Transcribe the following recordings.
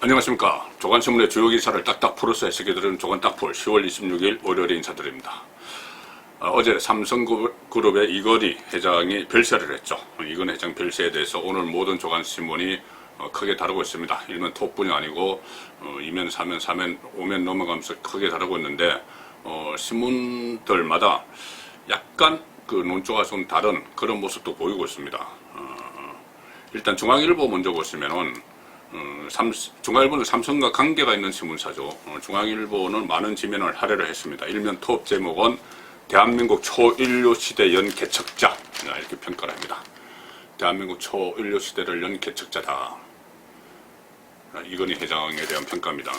안녕하십니까. 조간신문의 주요 기사를 딱딱 풀어서 해석해드리는 조간딱풀 10월 26일 월요일에 인사드립니다. 어제 삼성그룹의 이건희 회장이 별세를 했죠. 이건희 회장 별세에 대해서 오늘 모든 조간신문이 크게 다루고 있습니다. 일면 톱뿐이 아니고 2면, 4면, 4면, 5면 넘어가면서 크게 다루고 있는데 신문들마다 약간 그 논조가 좀 다른 그런 모습도 보이고 있습니다. 일단 중앙일보 먼저 보시면은 중앙일보는 삼성과 관계가 있는 신문사죠. 중앙일보는 많은 지면을 할애를 했습니다. 일면 톱 제목은 대한민국 초인류 시대 연 개척자, 이렇게 평가를 합니다. 대한민국 초인류 시대를 연 개척자다. 이건희 회장에 대한 평가입니다.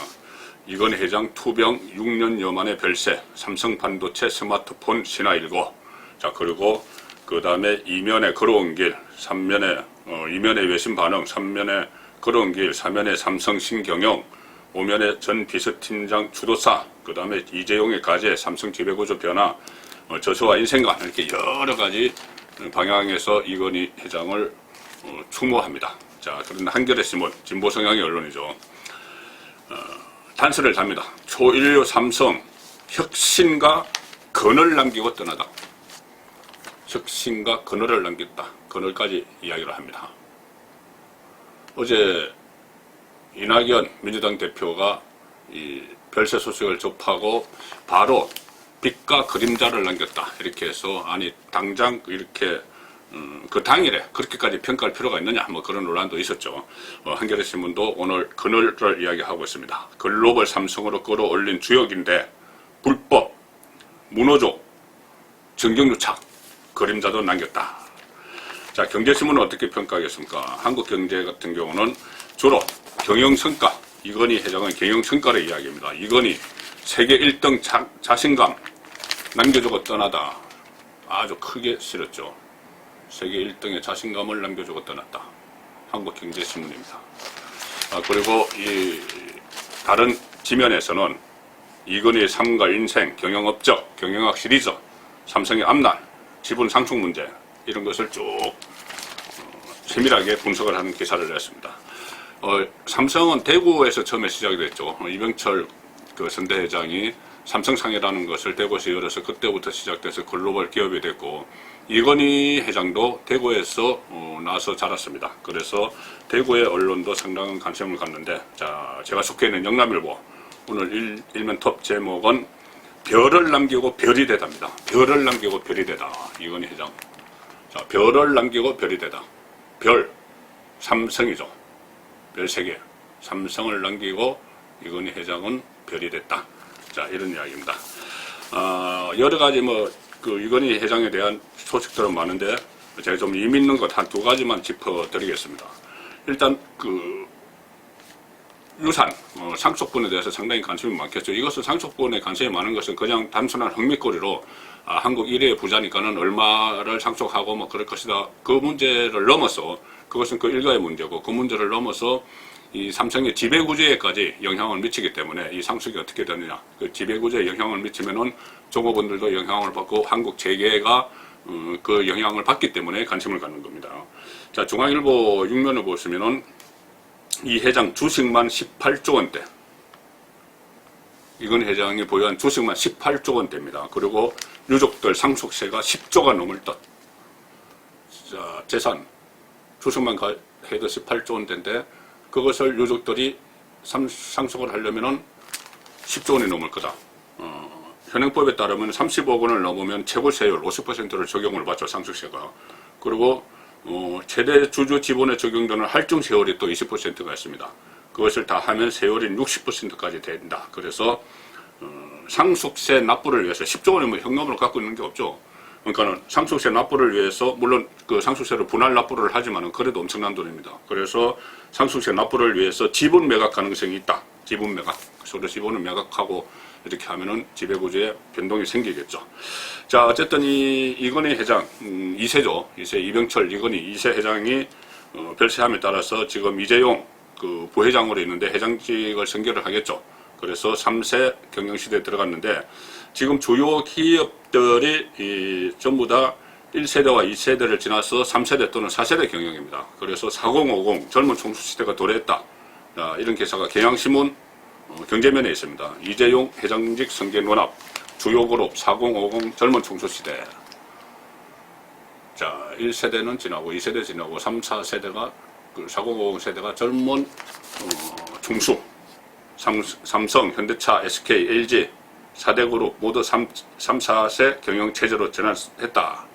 이건희 회장 투병 6년여 만에 별세, 삼성 반도체 스마트폰 신화일고. 자, 그리고 그 다음에 이면에 걸어온 길, 3면에 2면에 외신 반응, 3면에 걸어온 길, 4면에 삼성 신경영, 5면에 전 비서팀장 추도사, 그 다음에 이재용의 가제, 삼성 지배구조 변화, 저서와 인생관, 이렇게 여러 가지 방향에서 이건희 회장을 추모합니다. 자, 그런데 한겨레 신문, 진보 성향의 언론이죠. 단서를 답니다. 초인류 삼성 혁신과 건을 남기고 떠나다. 혁신과 건을을 남겼다. 건을까지 이야기를 합니다. 어제 이낙연 민주당 대표가 이 별세 소식을 접하고 바로 빛과 그림자를 남겼다. 이렇게 해서 아니 당장 이렇게 그 당일에 그렇게까지 평가할 필요가 있느냐 뭐 그런 논란도 있었죠. 한겨레 신문도 오늘 그늘을 이야기하고 있습니다. 글로벌 삼성으로 끌어올린 주역인데 불법, 문호조, 정경유착, 그림자도 남겼다. 자, 경제신문은 어떻게 평가하겠습니까? 한국경제 같은 경우는 주로 경영성과, 이건희 회장은 경영성과를 이야기합니다. 이건희 세계 1등 자신감 남겨주고 떠나다. 아주 크게 실었죠. 세계 1등의 자신감을 남겨주고 떠났다. 한국경제신문입니다. 그리고 이 다른 지면에서는 이건희의 삶과 인생, 경영업적, 경영학 시리즈, 삼성의 앞날, 지분 상속 문제 이런 것을 쭉 세밀하게 분석을 하는 기사를 냈습니다. 삼성은 대구에서 처음에 시작이 됐죠. 이병철 그 선대회장이 삼성상회라는 것을 대구에서 열어서 그때부터 시작돼서 글로벌 기업이 됐고, 이건희 회장도 대구에서 나서 자랐습니다. 그래서 대구의 언론도 상당한 관심을 갖는데, 자, 제가 속해 있는 영남일보 오늘 일면 톱 제목은 별을 남기고 별이 되답니다. 별을 남기고 별이 되다. 이건희 회장. 자, 별을 남기고 별이 되다. 별, 삼성이죠. 별 3개. 삼성을 남기고 이건희 회장은 별이 됐다. 자, 이런 이야기입니다. 여러 가지 그 이건희 회장에 대한 소식들은 많은데, 제가 좀 의미 있는 것 한 2가지만 짚어드리겠습니다. 일단, 유산, 상속분에 대해서 상당히 관심이 많겠죠. 이것은 상속분에 관심이 많은 것은 그냥 단순한 흥미거리로 한국 1위의 부자니까는 얼마를 상속하고 뭐 그럴 것이다. 그 문제를 넘어서, 그것은 그 일가의 문제고, 그 문제를 넘어서 이 삼성의 지배구조에까지 영향을 미치기 때문에 이 상속이 어떻게 되느냐. 그 지배구조에 영향을 미치면은 종업원들도 영향을 받고 한국 재계가 그 영향을 받기 때문에 관심을 갖는 겁니다. 자, 중앙일보 6면을 보시면은 이 회장 주식만 18조 원대. 이건 회장이 보유한 주식만 18조 원대입니다. 그리고 유족들 상속세가 10조가 넘을 듯. 자, 재산, 주식만 해도 18조 원대인데, 그것을 유족들이 상속을 하려면은 10조 원이 넘을 거다. 현행법에 따르면 30억 원을 넘으면 체불세율 50%를 적용을 받죠, 상속세가. 그리고 최대 주주 지분에 적용되는 할증 세율이 또 20%가 있습니다. 그것을 다 하면 세율이 60%까지 된다. 그래서 상속세 납부를 위해서 10조 원이면 현금으로 갖고 있는 게 없죠. 그러니까는 상속세 납부를 위해서, 물론 그 상속세를 분할 납부를 하지만은 그래도 엄청난 돈입니다. 그래서 상속세 납부를 위해서 지분 매각 가능성이 있다. 지분 매각. 서로 지분을 매각하고 이렇게 하면은 지배구조에 변동이 생기겠죠. 자, 어쨌든 이건희 회장, 2세죠. 2세 이병철, 이건희 2세 회장이 별세함에 따라서 지금 이재용 그 부회장으로 있는데 회장직을 승계를 하겠죠. 그래서 3세 경영시대에 들어갔는데, 지금 주요 기업들이 전부 다 1세대와 2세대를 지나서 3세대 또는 4세대 경영입니다. 그래서 4050 젊은 총수시대가 도래했다. 자, 이런 기사가 경향신문 경제면에 있습니다. 이재용 회장직 승계 논합, 주요 그룹 4050 젊은 청소시대. 자, 1세대는 지나고 2세대 지나고 3, 4세대가 그 4050 세대가 젊은 중수, 삼성, 현대차, SK, LG 4대 그룹 모두 3, 4세 경영체제로 전환했다.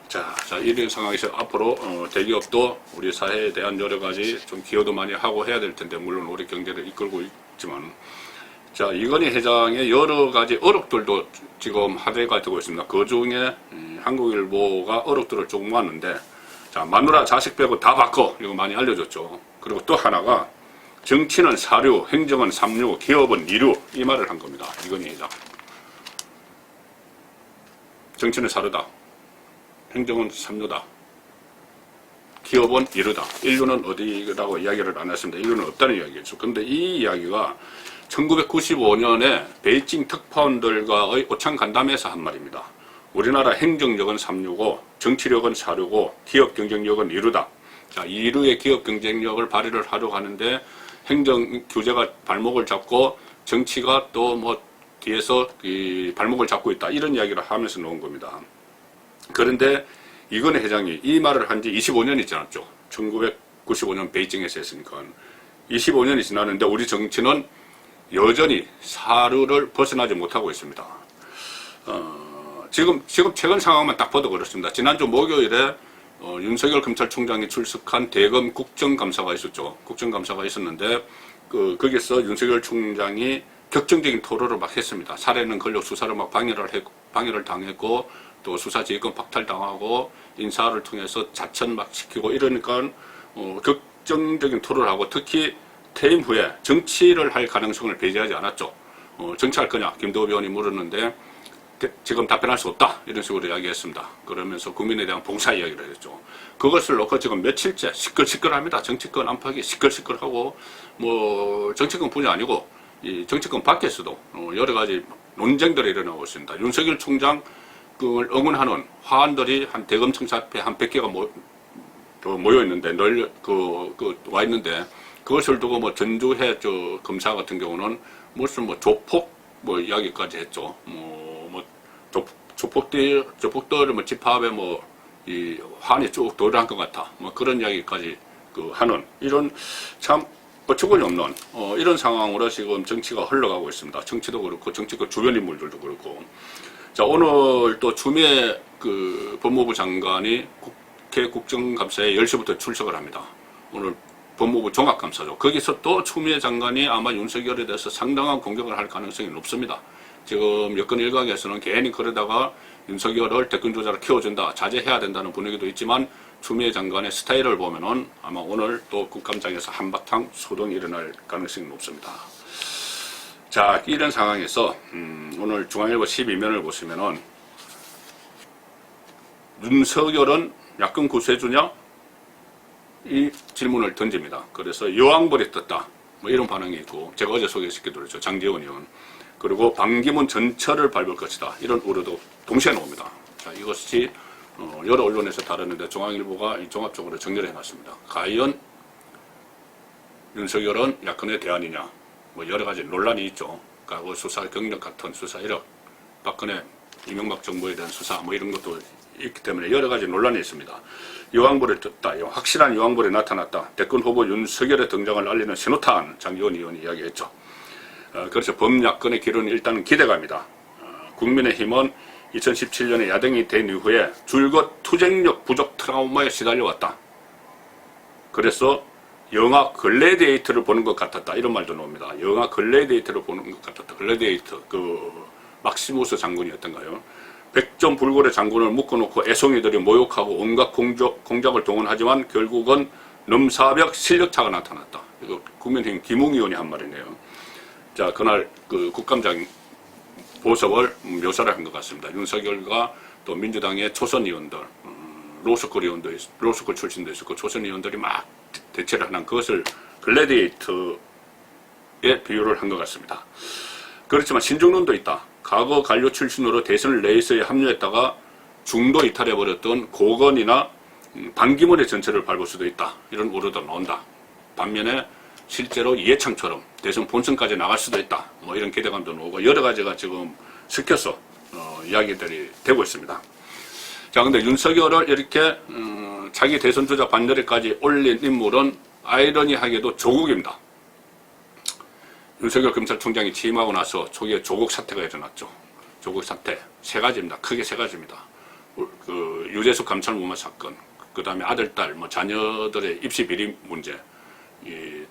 자, 이런 상황에서 앞으로 대기업도 우리 사회에 대한 여러 가지 좀 기여도 많이 하고 해야 될 텐데, 물론 우리 경제를 이끌고 있지만, 자, 이건희 회장의 여러 가지 어록들도 지금 화제가 되고 있습니다. 그 중에 한국일보가 어록들을 조금 모았는데, 자, 마누라 자식 빼고 다 바꿔, 이거 많이 알려줬죠. 그리고 또 하나가 정치는 사류, 행정은 삼류, 기업은 이류, 이 말을 한 겁니다. 이건희 회장. 정치는 사류다, 행정은 삼류다, 기업은 이류다. 인류는 어디라고 이야기를 안 했습니다. 인류는 없다는 이야기겠죠. 그런데 이 이야기가 1995년에 베이징 특파원들과의 오찬 간담회에서 한 말입니다. 우리나라 행정력은 삼류고 정치력은 사류고 기업 경쟁력은 이류다. 자, 이류의 기업 경쟁력을 발휘를 하려고 하는데 행정 규제가 발목을 잡고 정치가 또 뭐 뒤에서 이 발목을 잡고 있다. 이런 이야기를 하면서 놓은 겁니다. 그런데 이건희 회장이 이 말을 한 지 25년이 지났죠. 1995년 베이징에서 했으니까. 25년이 지났는데 우리 정치는 여전히 사류를 벗어나지 못하고 있습니다. 지금 최근 상황만 딱 봐도 그렇습니다. 지난주 목요일에 윤석열 검찰총장이 출석한 대검 국정감사가 있었죠. 국정감사가 있었는데 거기서 윤석열 총장이 격정적인 토론을 막 했습니다. 살해는 권력 수사를 막 방해를 당했고 또 수사지휘권 박탈당하고 인사를 통해서 자천 막 시키고 이러니까 격정적인 토론을 하고 특히 퇴임 후에 정치를 할 가능성을 배제하지 않았죠. 정치할 거냐 김도우 의원이 물었는데 지금 답변할 수 없다 이런 식으로 이야기했습니다. 그러면서 국민에 대한 봉사 이야기를 했죠. 그것을 놓고 지금 며칠째 시끌시끌합니다. 정치권 안팎이 시끌시끌하고 뭐 정치권뿐이 아니고 이 정치권 밖에서도 여러 가지 논쟁들이 일어나고 있습니다. 윤석열 총장 그걸 응원하는 화환들이 한 대검청사 앞에 한 100개가 모여 있는데 와 있는데 그것을 두고 뭐 전주회 검사 같은 경우는 무슨 뭐 조폭 뭐 이야기까지 했죠. 조폭들 뭐 집합에 이 환이 쭉 도달한 것 같아. 뭐 그런 이야기까지 하는 이런 참 어처구니 없는 이런 상황으로 지금 정치가 흘러가고 있습니다. 정치도 그렇고 정치권 주변 인물들도 그렇고. 자, 오늘 또 추미애 법무부 장관이 국회 국정감사에 10시부터 출석을 합니다. 오늘 법무부 종합감사죠. 거기서 또 추미애 장관이 아마 윤석열에 대해서 상당한 공격을 할 가능성이 높습니다. 지금 여권 일각에서는 괜히 그러다가 윤석열을 대권주자로 키워준다, 자제해야 된다는 분위기도 있지만 추미애 장관의 스타일을 보면은 아마 오늘 또 국감장에서 한바탕 소동이 일어날 가능성이 높습니다. 자, 이런 상황에서 오늘 중앙일보 12면을 보시면은 윤석열은 야권 구세주냐? 이 질문을 던집니다. 그래서 여왕벌이 떴다. 뭐 이런 반응이 있고, 제가 어제 소개시켜드렸죠. 장제원 의원. 그리고 반기문 전철을 밟을 것이다. 이런 우려도 동시에 나옵니다. 자, 이것이 여러 언론에서 다뤘는데 중앙일보가 종합적으로 정리를 해놨습니다. 과연 윤석열은 야권의 대안이냐? 뭐 여러 가지 논란이 있죠. 과거 수사 경력 같은 수사 이력, 박근혜, 이명박 정부에 대한 수사 뭐 이런 것도 있기 때문에 여러 가지 논란이 있습니다. 여왕벌이 떴다. 확실한 여왕벌이 나타났다. 대권 후보 윤석열의 등장을 알리는 신호탄, 장기원 의원이 이야기했죠. 그래서 범야권의 길은 일단은 기대갑니다. 국민의힘은 2017년에 야당이 된 이후에 줄곧 투쟁력 부족 트라우마에 시달려왔다. 그래서 영화 글래디에이터를 보는 것 같았다. 이런 말도 나옵니다. 영화 글래디에이터를 보는 것 같았다. 글래디에이터, 막시무스 장군이었던가요? 백전 불굴의 장군을 묶어놓고 애송이들이 모욕하고 온갖 공작을 동원하지만 결국은 넘사벽 실력차가 나타났다. 이거 국민의힘 김웅 의원이 한 말이네요. 자, 그날 국감장 보석을 묘사를 한 것 같습니다. 윤석열과 또 민주당의 초선 의원들, 로스쿨 출신도 있었고 초선 의원들이 막 대체를 하는 그것을 글래디에이터에 비유를 한 것 같습니다. 그렇지만 신중론도 있다. 과거 관료 출신으로 대선 레이스에 합류했다가 중도 이탈해버렸던 고건이나 반기문의 전철을 밟을 수도 있다. 이런 우려도 나온다. 반면에 실제로 이해창처럼 대선 본선까지 나갈 수도 있다. 뭐 이런 기대감도 나오고 여러 가지가 지금 섞여서 이야기들이 되고 있습니다. 자, 근데 윤석열을 이렇게 자기 대선 주자 반열에까지 올린 인물은 아이러니하게도 조국입니다. 윤석열 검찰총장이 취임하고 나서 초기에 조국 사태가 일어났죠. 조국 사태 세 가지입니다. 크게 세 가지입니다. 그 유재석 감찰 무마 사건, 그 다음에 아들, 딸, 뭐 자녀들의 입시 비리 문제,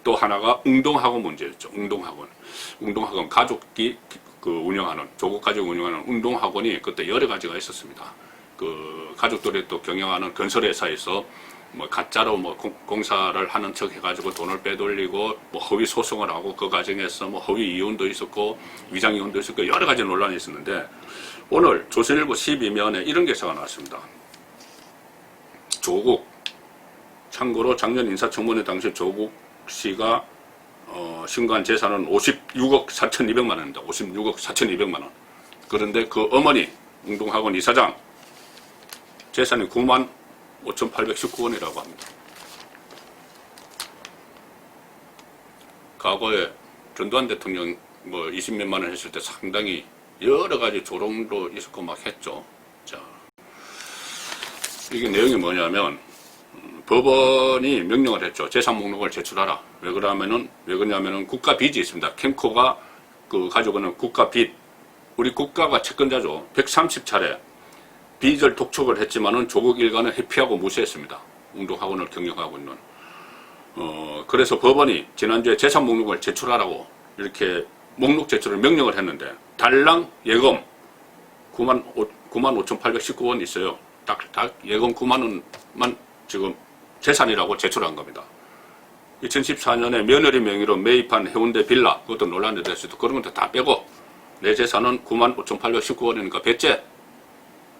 또 하나가 웅동학원 문제였죠. 웅동학원 가족이 그 운영하는, 조국 가족이 운영하는 웅동학원이 그때 여러 가지가 있었습니다. 그 가족들이 또 경영하는 건설회사에서 뭐 가짜로 뭐 공사를 하는 척 해가지고 돈을 빼돌리고 뭐 허위 소송을 하고 그 과정에서 뭐 허위 이혼도 있었고 위장 이혼도 있었고 여러 가지 논란이 있었는데 오늘 조선일보 12면에 이런 기사가 나왔습니다. 조국, 참고로 작년 인사청문회 당시 조국 씨가 신고한 재산은 56억 4,200만 원입니다. 56억 4,200만 원. 그런데 그 어머니 웅동학원 이사장 재산이 9만 5,819원이라고 합니다. 과거에 전두환 대통령 뭐 20몇만 원 했을 때 상당히 여러 가지 조롱도 있었고 막 했죠. 자, 이게 내용이 뭐냐면 법원이 명령을 했죠. 재산 목록을 제출하라. 왜 그러냐면은 국가 빚이 있습니다. 캠코가 그 가지고 있는 국가 빚. 우리 국가가 채권자죠. 130차례 빚을 독촉을 했지만은 조국 일가는 회피하고 무시했습니다. 웅동학원을 경영하고 있는. 그래서 법원이 지난주에 재산 목록을 제출하라고 이렇게 목록 제출을 명령을 했는데 달랑 예금 9만 5,819원 있어요. 딱 예금 9만 원만 지금 재산이라고 제출한 겁니다. 2014년에 며느리 명의로 매입한 해운대 빌라, 그것도 논란이 됐을 때 그런 것도 다 빼고 내 재산은 9만 5,819원이니까 배째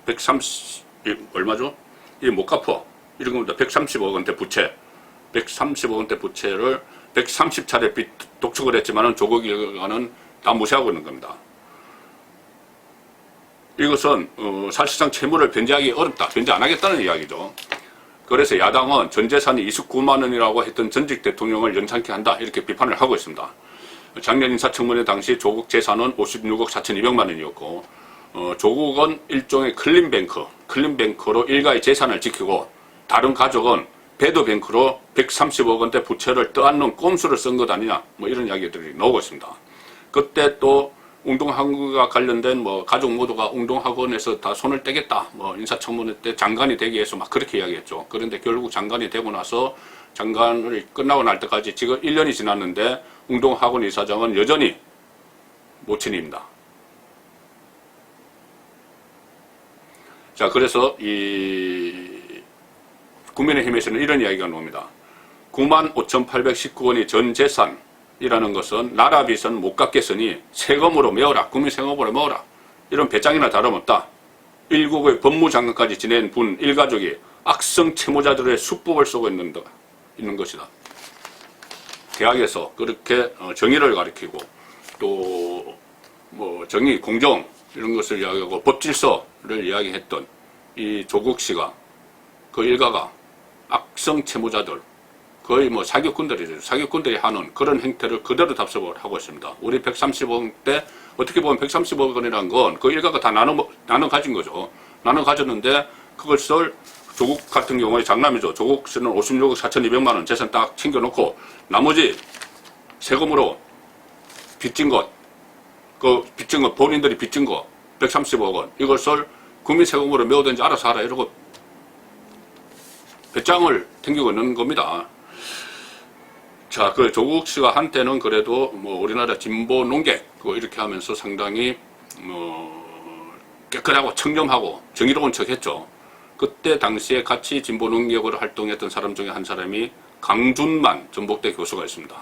130, 얼마죠? 이 못 갚어. 이런 겁니다. 130억 원대 부채. 130억 원대 부채를 130차례 빚 독촉을 했지만은 조국 일가는 다 무시하고 있는 겁니다. 이것은 사실상 채무를 변제하기 어렵다. 변제 안 하겠다는 이야기죠. 그래서 야당은 전 재산이 29만 원이라고 했던 전직 대통령을 연상케 한다. 이렇게 비판을 하고 있습니다. 작년 인사청문회 당시 조국 재산은 56억 4,200만 원이었고 조국은 일종의 클린뱅크로 일가의 재산을 지키고 다른 가족은 배드뱅크로 130억 원대 부채를 떠안는 꼼수를 쓴 것 아니냐, 뭐 이런 이야기들이 나오고 있습니다. 그때 또 웅동학원과 관련된 뭐 가족 모두가 웅동학원에서 다 손을 떼겠다, 뭐 인사청문회 때 장관이 되기 위해서 막 그렇게 이야기했죠. 그런데 결국 장관이 되고 나서 장관을 끝나고 날 때까지 지금 1년이 지났는데 웅동학원 이사장은 여전히 모친입니다. 자, 그래서 국민의힘에서는 이런 이야기가 나옵니다. 9만 5,819원이 전 재산이라는 것은 나라 빚은 못 갚겠으니 세금으로 메워라. 국민 세금으로 메워라. 이런 배짱이나 다름없다. 1국의 법무장관까지 지낸 분 일가족이 악성 채무자들의 수법을 쓰고 있는 것이다. 대학에서 그렇게 정의를 가리키고 또 뭐 정의, 공정 이런 것을 이야기하고 법질서를 이야기했던 이 조국 씨가 그 일가가 악성 채무자들 거의 뭐 사기꾼들이죠. 사기꾼들이 하는 그런 행태를 그대로 답습을 하고 있습니다. 우리 130억 때 어떻게 보면 130억 원이라는 건 그 일가가 다 나눠 가진 거죠. 나눠 가졌는데 그것을 조국 같은 경우에 장남이죠. 조국 씨는 56억 4,200만 원 재산 딱 챙겨놓고 나머지 세금으로 빚진 것, 본인들이 빚진 거 130억 원 이것을 국민 세금으로 메우든지 알아서 하라 이러고 배짱을 튕기고 있는 겁니다. 자, 그 조국 씨가 한때는 그래도 뭐 우리나라 진보 농객 이렇게 하면서 상당히 깨끗하고 청렴하고 정의로운 척했죠. 그때 당시에 같이 진보 농객으로 활동했던 사람 중에 한 사람이 강준만 전북대 교수가 있습니다.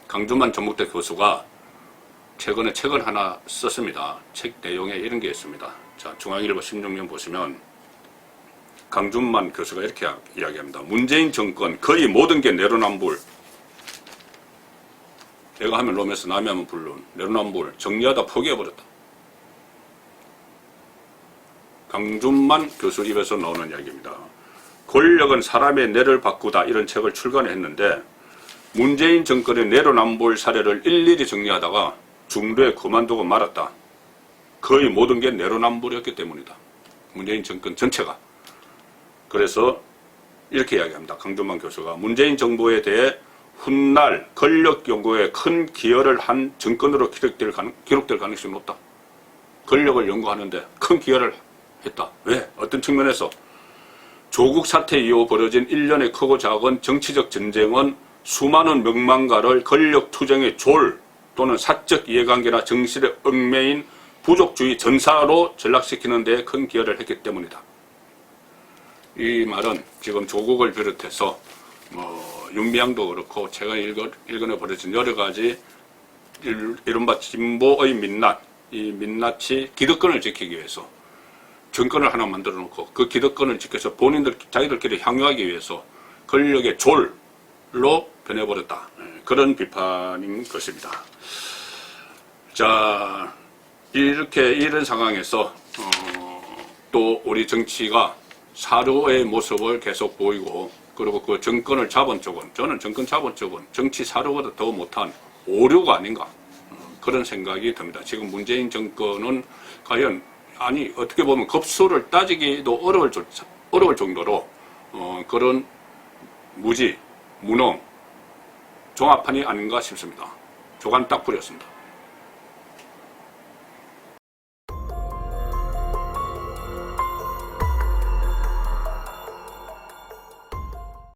강준만 전북대 교수가 최근에 책을 하나 썼습니다. 책 내용에 이런 게 있습니다. 자, 중앙일보 16면 보시면 강준만 교수가 이렇게 이야기합니다. 문재인 정권 거의 모든 게 내로남불. 내가 하면 롬에서 남이 하면 불론. 내로남불. 정리하다 포기해버렸다. 강준만 교수 입에서 나오는 이야기입니다. 권력은 사람의 뇌를 바꾸다 이런 책을 출간했는데 문재인 정권의 내로남불 사례를 일일이 정리하다가 중도에 그만두고 말았다. 거의 모든 게 내로남불이었기 때문이다. 문재인 정권 전체가. 그래서 이렇게 이야기합니다. 강준만 교수가 문재인 정부에 대해 훗날 권력 연구에 큰 기여를 한 정권으로 기록될 가능성이 높다. 권력을 연구하는데 큰 기여를 했다. 왜? 어떤 측면에서 조국 사태 이후 벌어진 일련의 크고 작은 정치적 전쟁은 수많은 명망가를 권력 투쟁의 졸 또는 사적 이해관계나 정실에 얽매인 부족주의 전사로 전락시키는 데 큰 기여를 했기 때문이다. 이 말은 지금 조국을 비롯해서 윤미향도 그렇고 최근에 일본에 벌어진 여러 가지 이른바 진보의 민낯, 이 민낯이 기득권을 지키기 위해서 정권을 하나 만들어 놓고 그 기득권을 지켜서 자기들끼리 향유하기 위해서 권력의 졸로 변해버렸다. 그런 비판인 것입니다. 자, 이런 상황에서 또 우리 정치가 사료의 모습을 계속 보이고, 그리고 그 정권을 잡은 쪽은, 저는 정권 잡은 쪽은 정치 사료보다 더 못한 오류가 아닌가, 그런 생각이 듭니다. 지금 문재인 정권은 과연, 아니 어떻게 보면 급수를 따지기도 어려울 정도로 그런 무지, 무능, 종합판이 아닌가 싶습니다. 조간 딱 부렸습니다.